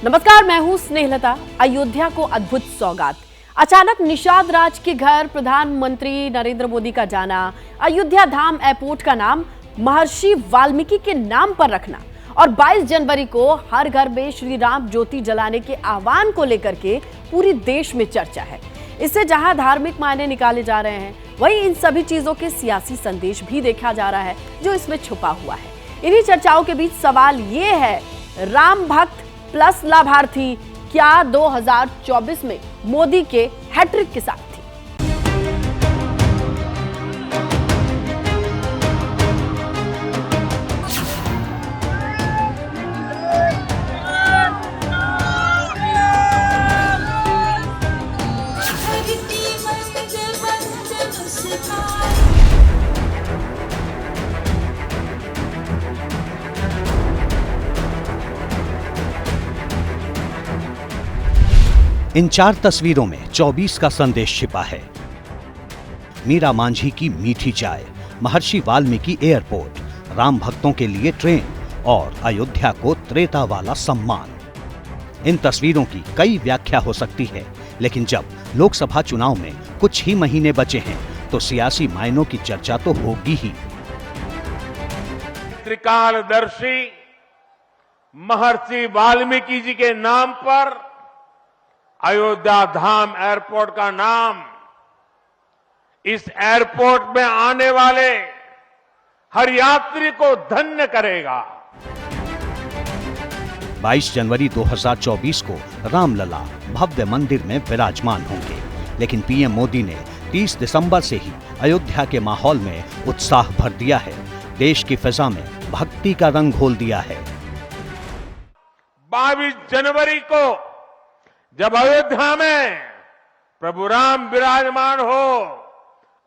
नमस्कार, मैं हूं स्नेहलता। अयोध्या को अद्भुत सौगात। अचानक निषाद राज के घर प्रधानमंत्री नरेंद्र मोदी का जाना, अयोध्या धाम एयरपोर्ट का नाम महर्षि वाल्मीकि के नाम पर रखना और 22 जनवरी को हर घर में श्री राम ज्योति जलाने के आह्वान को लेकर के पूरी देश में चर्चा है। इससे जहां धार्मिक मायने निकाले जा रहे हैं, वहीं इन सभी चीजों के सियासी संदेश भी देखा जा रहा है जो इसमें छुपा हुआ है। इन्हीं चर्चाओं के बीच सवाल ये है, राम भक्त प्लस लाभार्थी क्या 2024 में मोदी के हैट्रिक के साथ थी? इन 4 तस्वीरों में 24 का संदेश छिपा है। मीरा मांझी की मीठी चाय, महर्षि वाल्मीकि एयरपोर्ट, राम भक्तों के लिए ट्रेन और अयोध्या को त्रेता वाला सम्मान। इन तस्वीरों की कई व्याख्या हो सकती है, लेकिन जब लोकसभा चुनाव में कुछ ही महीने बचे हैं तो सियासी मायनों की चर्चा तो होगी ही। त्रिकालदर्शी महर्षि वाल्मीकि जी के नाम पर अयोध्या धाम एयरपोर्ट का नाम इस एयरपोर्ट में आने वाले हर यात्री को धन्य करेगा। 22 जनवरी 2024 को रामलला भव्य मंदिर में विराजमान होंगे, लेकिन पीएम मोदी ने 30 दिसंबर से ही अयोध्या के माहौल में उत्साह भर दिया है। देश की फिजा में भक्ति का रंग घोल दिया है। 22 जनवरी को जब अयोध्या में प्रभु राम विराजमान हो,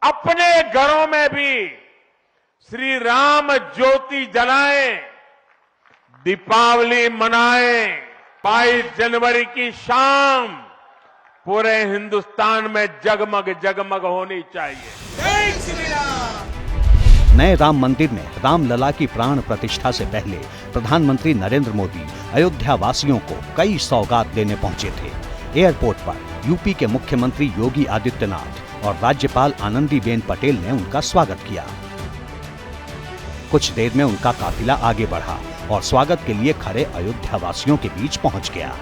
अपने घरों में भी श्री राम ज्योति जलाएं, दीपावली मनाएं। 22 जनवरी की शाम पूरे हिंदुस्तान में जगमग जगमग होनी चाहिए। जय श्री राम। नए राम मंदिर में रामलला की प्राण प्रतिष्ठा से पहले प्रधानमंत्री नरेंद्र मोदी अयोध्या वासियों को कई सौगात देने पहुंचे थे। एयरपोर्ट पर यूपी के मुख्यमंत्री योगी आदित्यनाथ और राज्यपाल आनंदीबेन पटेल ने उनका स्वागत किया। कुछ देर में उनका काफिला आगे बढ़ा और स्वागत के लिए खड़े अयोध्या वासियों के बीच पहुंच गया।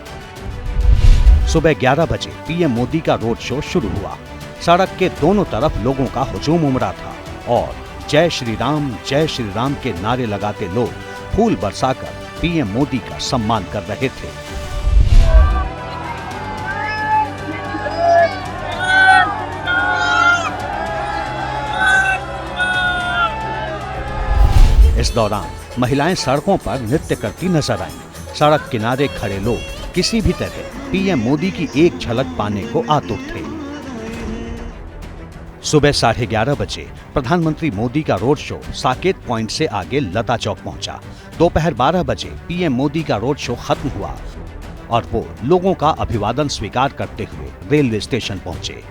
सुबह 11 बजे पीएम मोदी का रोड शो शुरू हुआ। सड़क के दोनों तरफ लोगों का हुजूम उमड़ा था और जय श्री राम के नारे लगाते लोग फूल बरसाकर पीएम मोदी का सम्मान कर रहे थे। इस दौरान महिलाएं सड़कों पर नृत्य करती नजर आईं। सड़क किनारे खड़े लोग किसी भी तरह पीएम मोदी की एक झलक पाने को आतुर थे। सुबह 11:30 बजे प्रधानमंत्री मोदी का रोड शो साकेत पॉइंट से आगे लता चौक पहुंचा। दोपहर 12 बजे पीएम मोदी का रोड शो खत्म हुआ और वो लोगों का अभिवादन स्वीकार करते हुए रेलवे स्टेशन पहुंचे।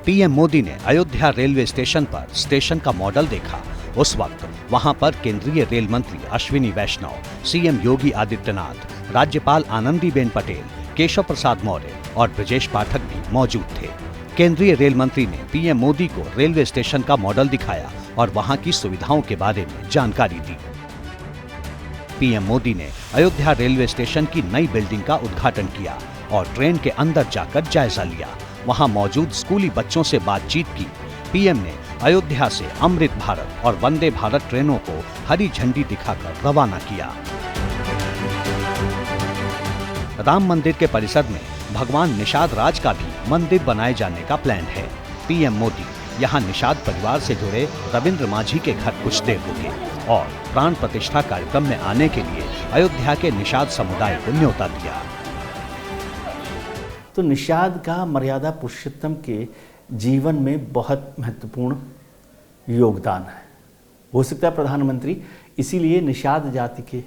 पीएम मोदी ने अयोध्या रेलवे स्टेशन पर स्टेशन का मॉडल देखा। उस वक्त वहां पर केंद्रीय रेल मंत्री अश्विनी वैष्णव, सीएम योगी आदित्यनाथ, राज्यपाल आनंदीबेन पटेल, केशव प्रसाद मौर्य और ब्रजेश पाठक भी मौजूद थे। केंद्रीय रेल मंत्री ने पीएम मोदी को रेलवे स्टेशन का मॉडल दिखाया और वहां की सुविधाओं के बारे में जानकारी दी। पीएम मोदी ने अयोध्या रेलवे स्टेशन की नई बिल्डिंग का उद्घाटन किया और ट्रेन के अंदर जाकर जायजा लिया। वहां मौजूद स्कूली बच्चों से बातचीत की। पीएम ने अयोध्या से अमृत भारत और वंदे भारत ट्रेनों को हरी झंडी दिखाकर रवाना किया। राम मंदिर के परिसर में भगवान निषाद राज का भी मंदिर बनाए जाने का प्लान है। पीएम मोदी यहां निषाद परिवार से जुड़े रविंद्र मांझी के घर कुछ देर रुके और प्राण प्रतिष्ठा कार्यक्रम में आने के लिए अयोध्या के निषाद समुदाय को न्योता दिया। तो निषाद का मर्यादा पुरुषोत्तम के जीवन में बहुत महत्वपूर्ण योगदान है। हो सकता है प्रधानमंत्री इसीलिए निषाद जाति के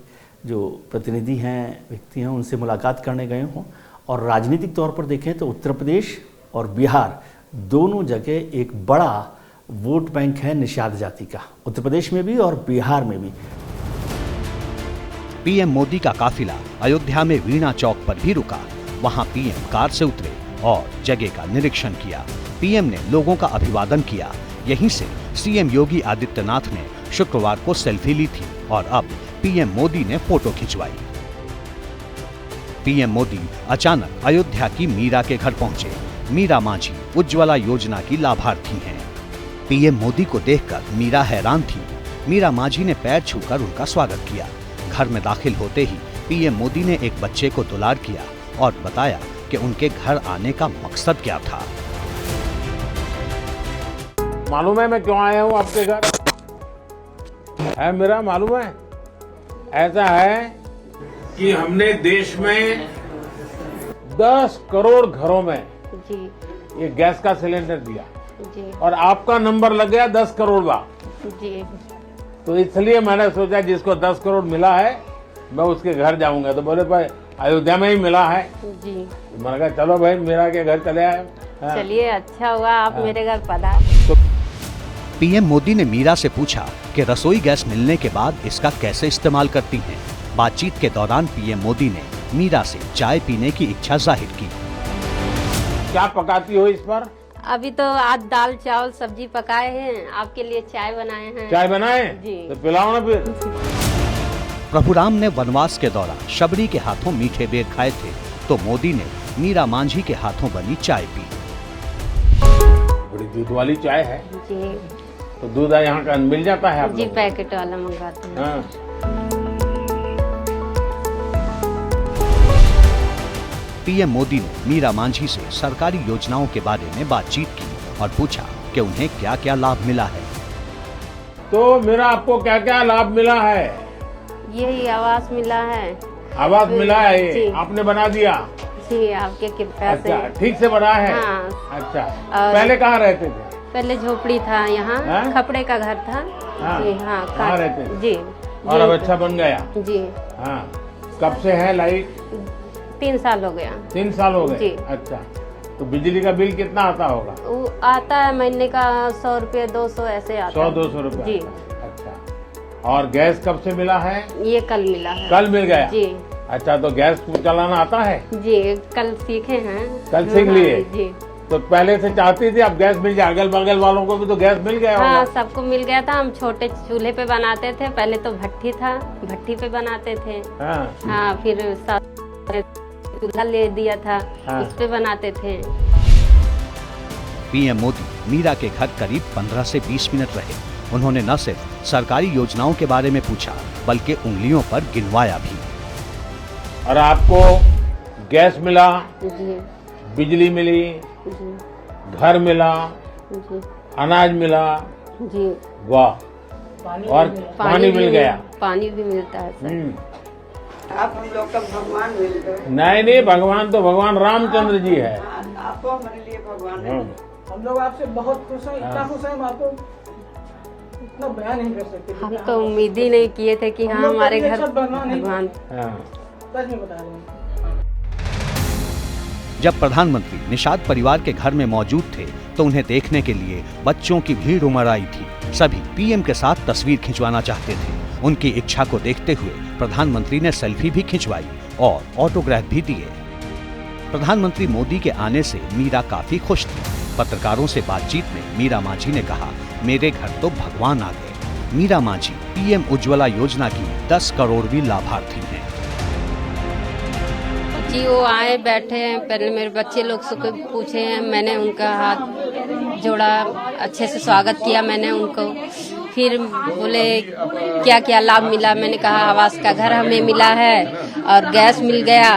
जो प्रतिनिधि हैं, व्यक्ति हैं, उनसे मुलाकात करने गए हों। और राजनीतिक तौर पर देखें तो उत्तर प्रदेश और बिहार दोनों जगह एक बड़ा वोट बैंक है निषाद जाति का, उत्तर प्रदेश में भी और बिहार में भी। पीएम मोदी का काफिला अयोध्या में वीणा चौक पर भी रुका। वहां पीएम कार से उतरे और जगह का निरीक्षण किया। पीएम ने लोगों का अभिवादन किया। यहीं से सीएम योगी आदित्यनाथ ने शुक्रवार को सेल्फी ली थी और अब पीएम मोदी ने फोटो खिंचवाई। पीएम मोदी अचानक अयोध्या की मीरा के घर पहुंचे। मीरा मांझी उज्ज्वला योजना की लाभार्थी हैं। पीएम मोदी को देखकर मीरा हैरान थी। मीरा मांझी ने पैर छूकर उनका स्वागत किया। घर में दाखिल होते ही पीएम मोदी ने एक बच्चे को दुलार किया और बताया कि उनके घर आने का मकसद क्या था। मालूम है मैं क्यों आया हूँ आपके घर? है मेरा मालूम है? ऐसा है कि हमने देश में 10 करोड़ घरों में जी ये गैस का सिलेंडर दिया जी और आपका नंबर लग गया 10 करोड़ बा। जी तो इसलिए मैंने सोचा जिसको 10 करोड़ मिला है मैं उसके घर जाऊंगा। तो बोले भाई अयोध्या में ही मिला है। जी मैंने कहा चलो भाई मीरा के घर चले आए। हाँ। चलिए, अच्छा हुआ आप मेरे घर पधार। पीएम मोदी ने मीरा से पूछा कि रसोई गैस मिलने के बाद इसका कैसे इस्तेमाल करती हैं। बातचीत के दौरान पीएम मोदी ने मीरा से चाय पीने की इच्छा जाहिर की। क्या पकाती हो इस पर? अभी तो आज दाल चावल सब्जी पकाए हैं, आपके लिए चाय बनाए हैं। चाय बनाए? जी। तो पिलाओ ना फिर। प्रभु राम ने वनवास के दौरान शबरी के हाथों मीठे बेर खाए थे तो मोदी ने मीरा मांझी के हाथों बनी चाय पी। बड़ी दूध वाली चाय है। जी तो दूध यहाँ का मिल जाता है आप जी, लोगों को? पैकेट वाला मंगाते हैं। हाँ। पीएम मोदी ने मीरा मांझी से सरकारी योजनाओं के बारे में बातचीत की और पूछा कि उन्हें क्या क्या लाभ मिला है। तो मेरा आपको क्या क्या लाभ मिला है? यही आवास मिला है। आवास मिला है जी। ये आपने बना दिया? जी, आपके कृपया से। अच्छा, ठीक से बना है? हाँ। अच्छा, और- पहले कहाँ रहते थे? पहले झोपड़ी था यहाँ, हाँ? खपड़े का घर था। हाँ। जी हाँ, कहाँ रहते थे? जी और जी, अब अच्छा बन गया? जी हाँ। कब से है लाइट? 3 साल हो गया। 3 साल हो गए? जी। अच्छा, तो बिजली का बिल कितना आता होगा? वो आता है महीने का 100 रुपये 200 ऐसे आता है। 100-200 रुपए? जी। अच्छा, और गैस कब से मिला है? ये कल मिला है। कल मिल गया? जी अच्छा, तो गैस चलाना आता है? जी, कल सीखे हैं। कल सीख लिए? जी तो पहले से चाहती थी अब गैस मिल जाए? अगल बगल वालों को भी तो गैस मिल गया हाँ, होगा? सबको मिल गया था। हम छोटे चूल्हे पे बनाते थे, पहले तो भट्टी था, भट्टी पे बनाते थे। हाँ। हाँ, फिर चूल्हा ले दिया था, हाँ। उस पे बनाते थे। पीएम मोदी मीरा के घर करीब 15 से 20 मिनट रहे। उन्होंने न सिर्फ सरकारी योजनाओं के बारे में पूछा बल्कि उंगलियों पर गिनवाया भी। और आपको गैस मिला, जी बिजली मिली, जी घर मिला, जी अनाज मिला, जी, वाह, और पानी मिल गया। पानी भी मिलता है सर। आप हम लोग का भगवान मिल गए। नहीं, भगवान तो भगवान रामचंद्र जी है। आपको हमारे लिए भगवान है। हम लोग आपसे बहुत खुश हैं, इतना खुश हैं हम आपको इतना बयान नहीं कर सकते। हम तो उम्मीद ही नहीं किए थे कि हम हाँ लोग हमारे कभी घर ऐसा बनना नहीं। भगवान। हाँ। सच में बता रहे हैं। जब प्रधानमंत्री निषाद परिवार के घर में मौजूद थे तो उन्हें देखने के लिए बच्चों की भीड़ उमड़ आई थी। सभी पीएम के साथ तस्वीर खिंचवाना चाहते थे। उनकी इच्छा को देखते हुए प्रधानमंत्री ने सेल्फी भी खिंचवाई और ऑटोग्राफ भी दिए। प्रधानमंत्री मोदी के आने से मीरा काफी खुश थी। पत्रकारों से बातचीत में मीरा मांझी ने कहा, मेरे घर तो भगवान आ गए। मीरा मांझी पीएम उज्ज्वला योजना की 10 करोड़वीं लाभार्थी हैं। जी, वो आए बैठे हैं, पहले मेरे बच्चे लोग से पूछे हैं, मैंने उनका हाथ जोड़ा, अच्छे से स्वागत किया मैंने उनको। फिर बोले क्या क्या लाभ मिला, मैंने कहा आवास का घर हमें मिला है और गैस मिल गया,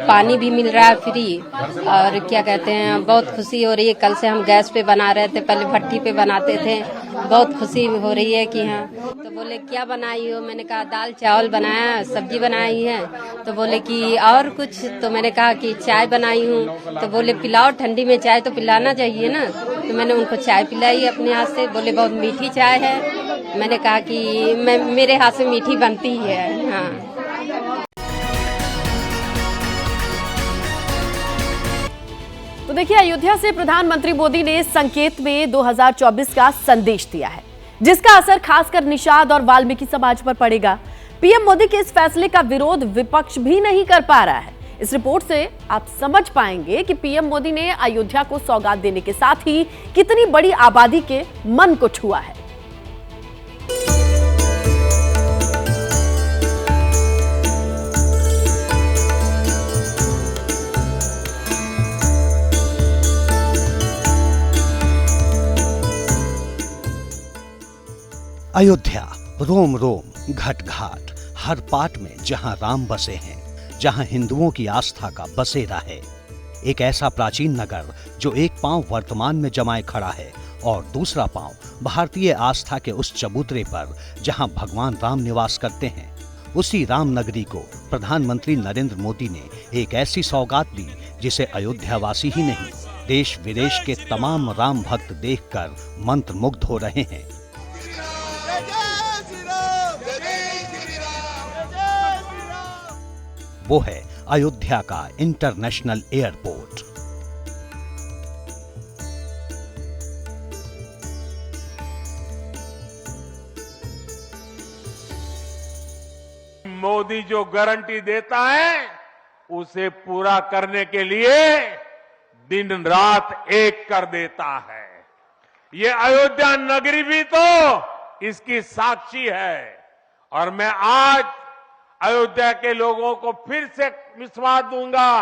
पानी भी मिल रहा है फ्री, और क्या कहते हैं बहुत खुशी हो रही है। कल से हम गैस पे बना रहे थे, पहले भट्टी पे बनाते थे, बहुत खुशी हो रही है कि हाँ। तो बोले क्या बनाई हो, मैंने कहा दाल चावल बनाया, सब्जी बनाई है। तो बोले कि और कुछ, तो मैंने कहा कि चाय बनाई हूँ। तो बोले पिलाओ, ठंडी में चाय तो पिलाना चाहिए ना। तो मैंने उनको चाय पिलाई अपने हाथ से। बोले बहुत मीठी चाय है। मैंने कहा कि मेरे हाथ से मीठी बनती ही है। हाँ। तो देखिए, अयोध्या से प्रधानमंत्री मोदी ने संकेत में 2024 का संदेश दिया है, जिसका असर खासकर निषाद और वाल्मीकि समाज पर पड़ेगा। पीएम मोदी के इस फैसले का विरोध विपक्ष भी नहीं कर पा रहा है। इस रिपोर्ट से आप समझ पाएंगे कि पीएम मोदी ने अयोध्या को सौगात देने के साथ ही कितनी बड़ी आबादी के मन को छुआ है। अयोध्या रोम रोम घट घाट हर पाट में जहां राम बसे हैं, जहां हिंदुओं की आस्था का बसेरा है। एक ऐसा प्राचीन नगर जो एक पांव वर्तमान में जमाए खड़ा है और दूसरा पांव भारतीय आस्था के उस चबूतरे पर जहां भगवान राम निवास करते हैं। उसी राम नगरी को प्रधानमंत्री नरेंद्र मोदी ने एक ऐसी सौगात दी जिसे अयोध्यावासी ही नहीं, देश विदेश के तमाम राम भक्त देखकर मंत्रमुग्ध हो रहे हैं। वो है अयोध्या का इंटरनेशनल एयरपोर्ट। मोदी जो गारंटी देता है उसे पूरा करने के लिए दिन रात एक कर देता है। ये अयोध्या नगरी भी तो इसकी साक्षी है। और मैं आज अयोध्या के लोगों को फिर से विश्वास दूंगा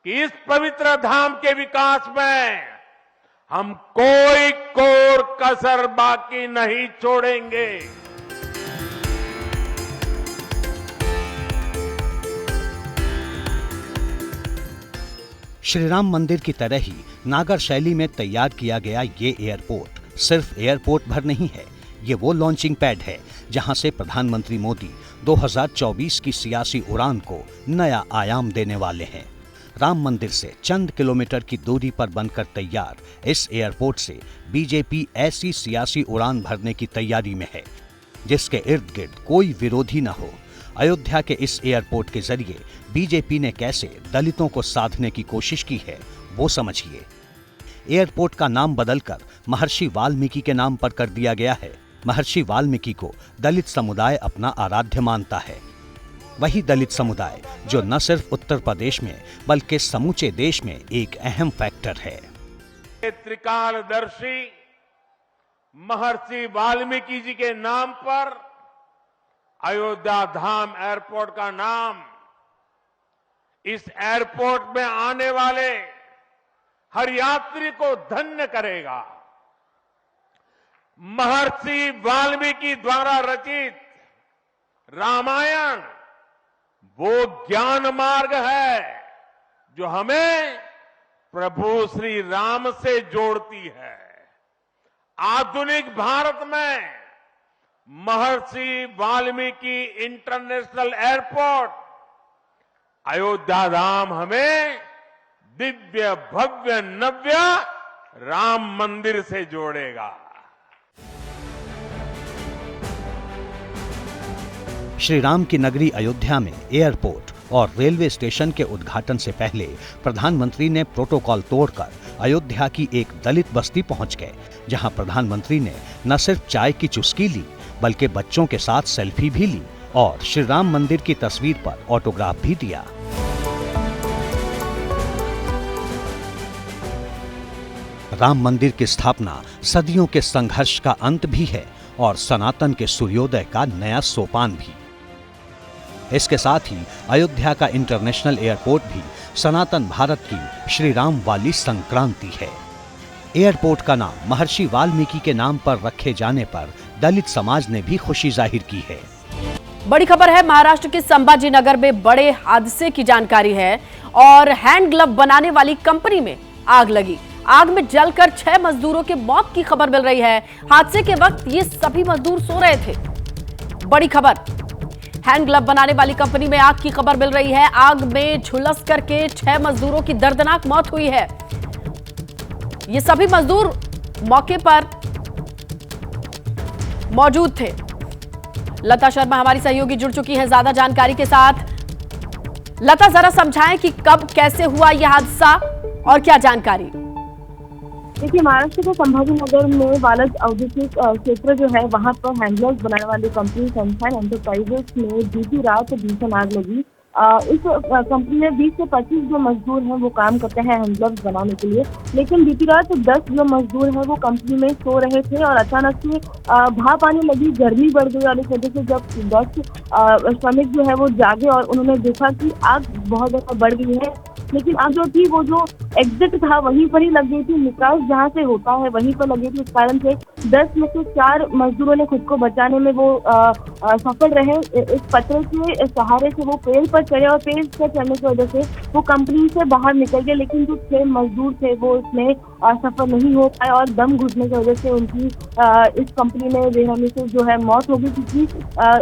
कि इस पवित्र धाम के विकास में हम कोई कोर कसर बाकी नहीं छोड़ेंगे। श्री राम मंदिर की तरह ही नागर शैली में तैयार किया गया ये एयरपोर्ट सिर्फ एयरपोर्ट भर नहीं है, ये वो लॉन्चिंग पैड है जहां से प्रधानमंत्री मोदी 2024 की सियासी उड़ान को नया आयाम देने वाले हैं। राम मंदिर से चंद किलोमीटर की दूरी पर बनकर तैयार इस एयरपोर्ट से बीजेपी ऐसी सियासी उड़ान भरने की तैयारी में है जिसके इर्द गिर्द कोई विरोधी न हो। अयोध्या के इस एयरपोर्ट के जरिए बीजेपी ने कैसे दलितों को साधने की कोशिश की है वो समझिए। एयरपोर्ट का नाम बदलकर महर्षि वाल्मीकि के नाम पर कर दिया गया है। महर्षि वाल्मीकि को दलित समुदाय अपना आराध्य मानता है। वही दलित समुदाय जो न सिर्फ उत्तर प्रदेश में बल्कि समूचे देश में एक अहम फैक्टर है। त्रिकालदर्शी महर्षि वाल्मीकि जी के नाम पर अयोध्या धाम एयरपोर्ट का नाम इस एयरपोर्ट में आने वाले हर यात्री को धन्य करेगा। महर्षि वाल्मीकि द्वारा रचित रामायण वो ज्ञान मार्ग है जो हमें प्रभु श्री राम से जोड़ती है। आधुनिक भारत में महर्षि वाल्मीकि इंटरनेशनल एयरपोर्ट अयोध्या धाम हमें दिव्य भव्य नव्य राम मंदिर से जोड़ेगा। श्री राम की नगरी अयोध्या में एयरपोर्ट और रेलवे स्टेशन के उद्घाटन से पहले प्रधानमंत्री ने प्रोटोकॉल तोड़कर अयोध्या की एक दलित बस्ती पहुंच गए, जहां प्रधानमंत्री ने न सिर्फ चाय की चुस्की ली बल्कि बच्चों के साथ सेल्फी भी ली और श्री राम मंदिर की तस्वीर पर ऑटोग्राफ भी दिया। राम मंदिर की स्थापना सदियों के संघर्ष का अंत भी है और सनातन के सूर्योदय का नया सोपान भी। इसके साथ ही अयोध्या का इंटरनेशनल एयरपोर्ट भी सनातन भारत की श्री राम वाली संक्रांति है। एयरपोर्ट का नाम महर्षि वाल्मीकि के नाम पर रखे जाने पर दलित समाज ने भी खुशी जाहिर की है। बड़ी खबर है, महाराष्ट्र के संभाजी नगर में बड़े हादसे की जानकारी है और हैंड ग्लव बनाने वाली कंपनी में आग लगी। आग में जलकर 6 मजदूरों के मौत की खबर मिल रही है। हादसे के वक्त ये सभी मजदूर सो रहे थे। बड़ी खबर, हैंड ग्लव बनाने वाली कंपनी में आग की खबर मिल रही है। आग में झुलस करके 6 मजदूरों की दर्दनाक मौत हुई है। ये सभी मजदूर मौके पर मौजूद थे। लता शर्मा हमारी सहयोगी जुड़ चुकी है ज्यादा जानकारी के साथ। लता, जरा समझाएं कि कब कैसे हुआ यह हादसा और क्या जानकारी। देखिए, महाराष्ट्र के संभाजी नगर में वालज औद्योगिक क्षेत्र जो है, वहाँ पर हैंडग्लव्स बनाने वाली कंपनी सनशाइन एंटरप्राइजेस में बीती रात भीषण आग लगी। इस कंपनी में 20 से 25 जो मजदूर हैं वो काम करते हैं हैंडग्लव्स बनाने के लिए, लेकिन बीती रात 10 जो मजदूर हैं वो कंपनी में सो रहे थे और अचानक से भाप आने लगी, गर्मी बढ़ गई और इस वजह से जब 10 श्रमिक जो है वो जागे और उन्होंने देखा कि आग बहुत ज़्यादा बढ़ गई है। लेकिन आग जो थी वो जो एग्जिट था वहीं पर ही लग गई थी, निकास जहाँ से होता है वहीं पर लगी थी। इस कारण से 10 में से 4 मजदूरों ने खुद को बचाने में वो सफल रहे। इस पत्थर के सहारे से वो पेड़ पर चढ़े और पेड़ पर चढ़ने की वजह से वो कंपनी से बाहर निकल गए, लेकिन जो 6 मजदूर थे वो इसमें सफल नहीं हो पाए और दम घुटने की वजह से उनकी इस कंपनी में बेरहमी से जो है मौत हो गई। क्योंकि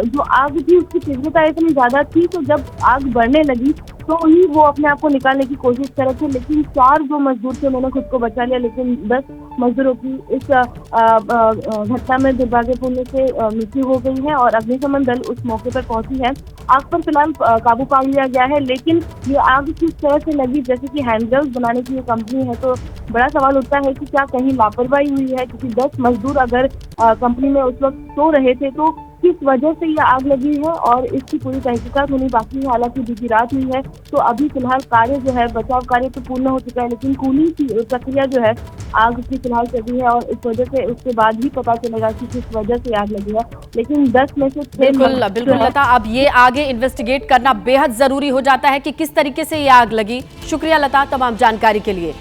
जो आग थी उसकी तीव्रता इतनी ज़्यादा थी, तो जब आग बढ़ने लगी तो ही वो अपने आप को निकालने की कोशिश कर रहे थे, लेकिन 4 जो मजदूर थे उन्होंने खुद को बचा लिया, लेकिन 10 मजदूरों की इस घटना में दुर्भाग्यपूर्ण से मृत्यु हो गई है और अग्निशमन दल उस मौके पर पहुंची है। आग पर फिलहाल काबू पा लिया गया है, लेकिन ये आग किस तरह से लगी, जैसे कि हैंडग्लव्स बनाने की ये कंपनी है, तो बड़ा सवाल उठता है कि क्या कहीं लापरवाही हुई है, क्योंकि 10 मजदूर अगर कंपनी में उस वक्त सो रहे थे तो किस वजह से ये आग लगी है और इसकी पूरी तहकीकात होनी बाकी है। हालांकि बीती रात हुई है, तो अभी फिलहाल कार्य जो है, बचाव कार्य तो पूर्ण हो चुका है, लेकिन कूलिंग की प्रक्रिया जो है आग की फिलहाल चली है और इस वजह से उसके बाद ही पता चलेगा कि किस वजह से आग लगी है। लेकिन 10 में से 6 बिल्कुल लता, अब ये आगे इन्वेस्टिगेट करना बेहद जरूरी हो जाता है कि किस तरीके से ये आग लगी। शुक्रिया लता तमाम जानकारी के लिए।